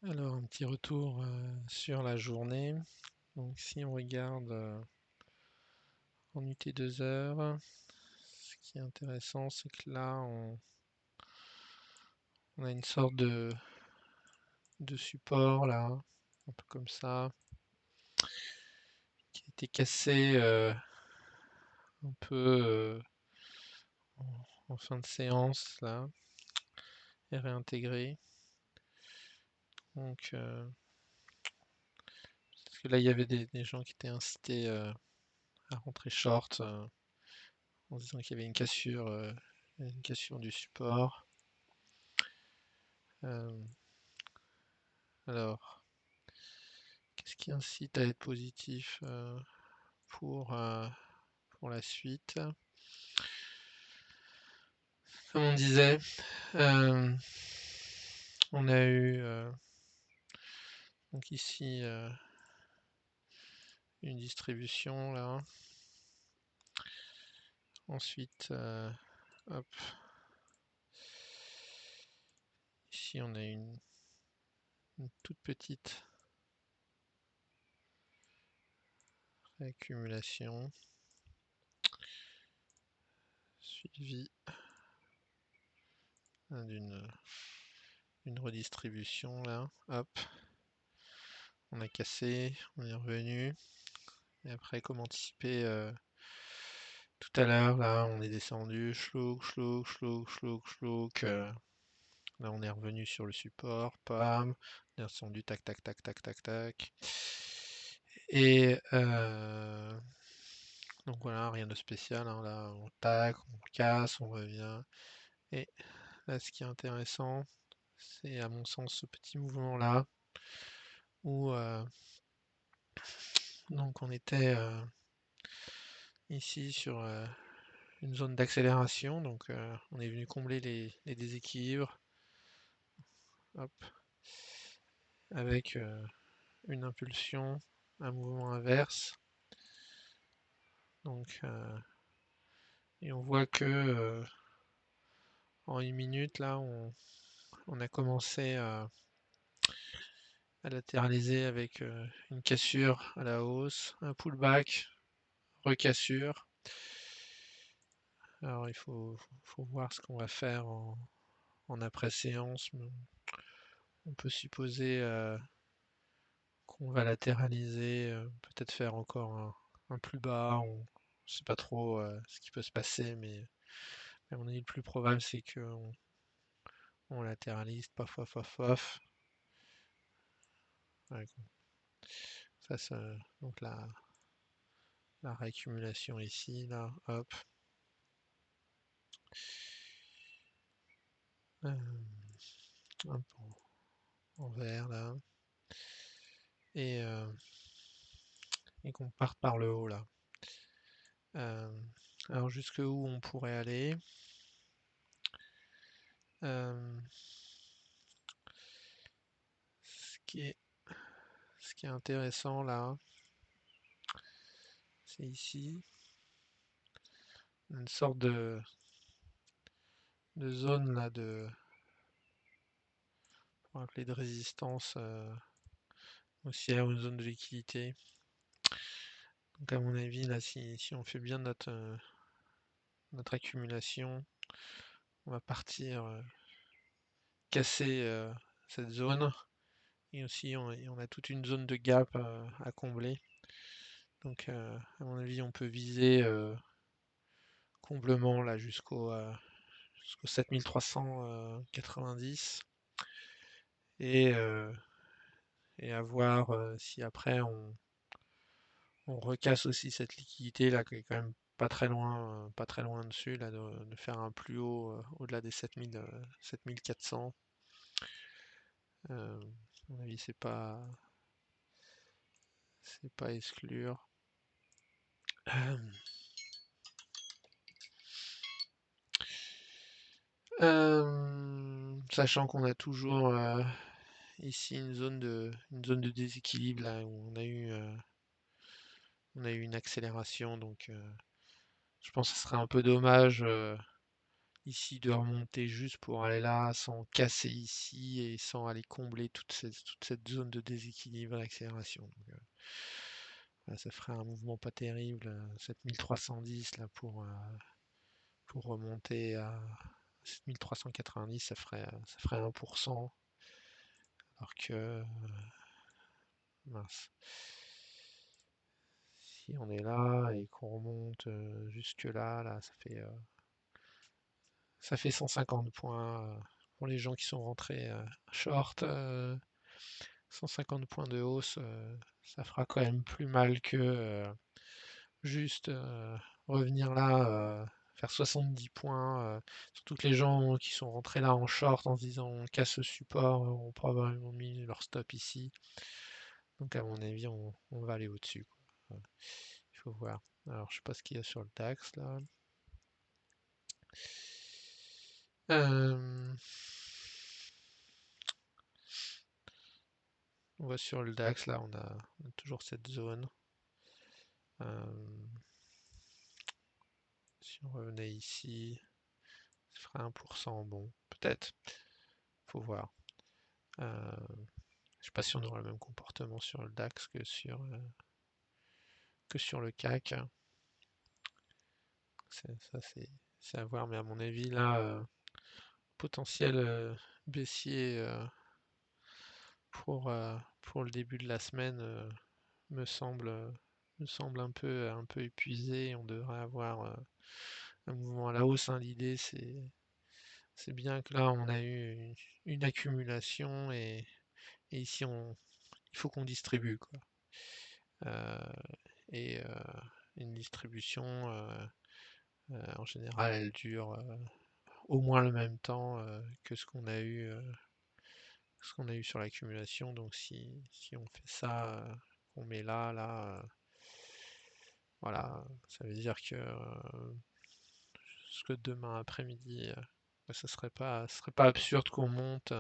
Alors, un petit retour sur la journée. Donc, si on regarde en UT2 heures, ce qui est intéressant, c'est que là, on a une sorte de support, là, un peu comme ça, qui a été cassé un peu en fin de séance, là, et réintégré. Donc, parce que là, il y avait des gens qui étaient incités à rentrer short en disant qu'il y avait une cassure du support. Euh, alors, qu'est-ce qui incite à être positif pour, euh, pour la suite? Comme on disait, euh, on a eu donc ici une distribution là. Ensuite, hop, ici on a une toute petite réaccumulation suivie d'une redistribution là. Hop, on a cassé, on est revenu. Et après, comme anticipé tout à l'heure, là, on est descendu, chlouk, chlouk, chlouk, chlouk, chlouk. Là, on est revenu sur le support, pam, on est descendu, tac, tac, tac, tac, tac, tac. Et donc voilà, rien de spécial, hein, là, on tac, on casse, on revient. Et là, ce qui est intéressant, c'est à mon sens ce petit mouvement-là, où donc on était ici sur une zone d'accélération, donc on est venu combler les déséquilibres, hop, avec une impulsion, un mouvement inverse. Donc, et on voit que en une minute, là, on a commencé à latéraliser avec une cassure à la hausse, un pullback, recassure. Alors, faut voir ce qu'on va faire en après-séance. On peut supposer qu'on va latéraliser, peut-être faire encore un plus bas. On ne sait pas trop ce qui peut se passer, mais à mon avis, le plus probable, c'est qu'on latéralise, paf, paf, paf, paf. Ouais, donc la réaccumulation ici, là, hop. Hop, en vert, là. Et, et qu'on parte par le haut, là. Euh, alors, jusque où on pourrait aller? Euh, ce qui est, ce qui est intéressant, là, c'est ici, une sorte de zone, là, pour appeler de résistance haussière ou une zone de liquidité. Donc, à mon avis, là, si on fait bien notre accumulation, on va partir casser cette zone. Et aussi, on a toute une zone de gap à combler. Donc, à mon avis, on peut viser comblement là jusqu'au 7390 et, et à voir si après on recasse aussi cette liquidité là qui est quand même pas très loin dessus là, de faire un plus haut au-delà des 7400. À mon avis, c'est pas à exclure. Sachant qu'on a toujours ici une zone de déséquilibre là où on a eu une accélération, donc je pense que ce serait un peu dommage ici de remonter juste pour aller là sans casser ici et sans aller combler toute cette zone de déséquilibre à l'accélération. Voilà, ça ferait un mouvement pas terrible, 7310 là pour remonter à 7390, ça ferait 1%, alors que mince. Si on est là et qu'on remonte jusque là, ça fait 150 points pour les gens qui sont rentrés short. 150 points de hausse, ça fera quand même plus mal que juste revenir là, faire 70 points. Surtout que les gens qui sont rentrés là en short en se disant on casse ce support, ont probablement mis leur stop ici. Donc à mon avis, on va aller au-dessus, quoi. Voilà. Il faut voir. Alors je sais pas ce qu'il y a sur le DAX là. Euh, on va sur le DAX là, on a toujours cette zone. Si on revenait ici, ça ferait 1%, bon, peut-être, faut voir. Je sais pas si on aura le même comportement sur le DAX que sur le CAC. Ça, c'est à voir, mais à mon avis, là, potentiel baissier pour le début de la semaine me semble, me semble un peu épuisé. On devrait avoir un mouvement à la hausse, hein. L'idée, c'est bien que là, on a eu une accumulation et ici, il faut qu'on distribue, quoi. Euh, et une distribution, en général, elle dure au moins le même temps que ce qu'on a eu sur l'accumulation. Donc si on fait ça, on met là, voilà, ça veut dire que jusque demain après-midi, ce serait pas absurde qu'on monte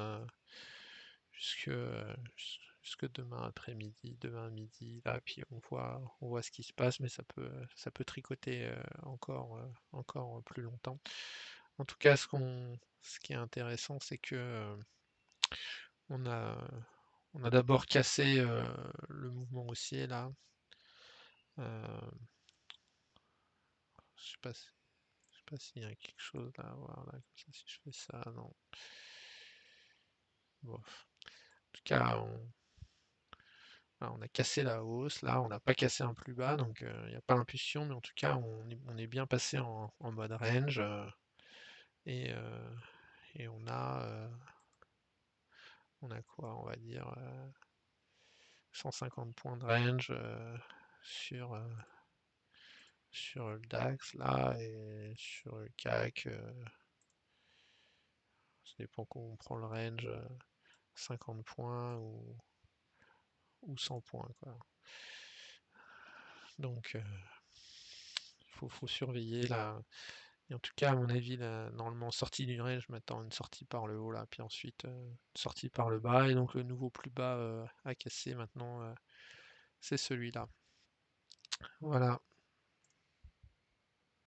jusque, jusque demain après-midi, demain midi, là, puis on voit ce qui se passe, mais ça peut tricoter encore plus longtemps. En tout cas, ce qui est intéressant, c'est que on a, on a d'abord cassé le mouvement haussier là. Euh, je sais pas s'il y a quelque chose là à voir là, comme ça, si je fais ça, non. Bon. En tout cas, voilà, on a cassé la hausse, là on n'a pas cassé un plus bas, donc il n'y a pas l'impulsion, mais en tout cas on est bien passé en mode range et, euh, et on a quoi, on va dire 150 points de range sur, sur le DAX là et sur le CAC, ça dépend comment on prend le range, 50 points ou 100 points quoi. Donc faut surveiller là. Et en tout cas, à mon avis, là, normalement, sortie du range, je m'attends une sortie par le haut là, puis ensuite une sortie par le bas. Et donc le nouveau plus bas à casser maintenant, c'est celui-là. Voilà.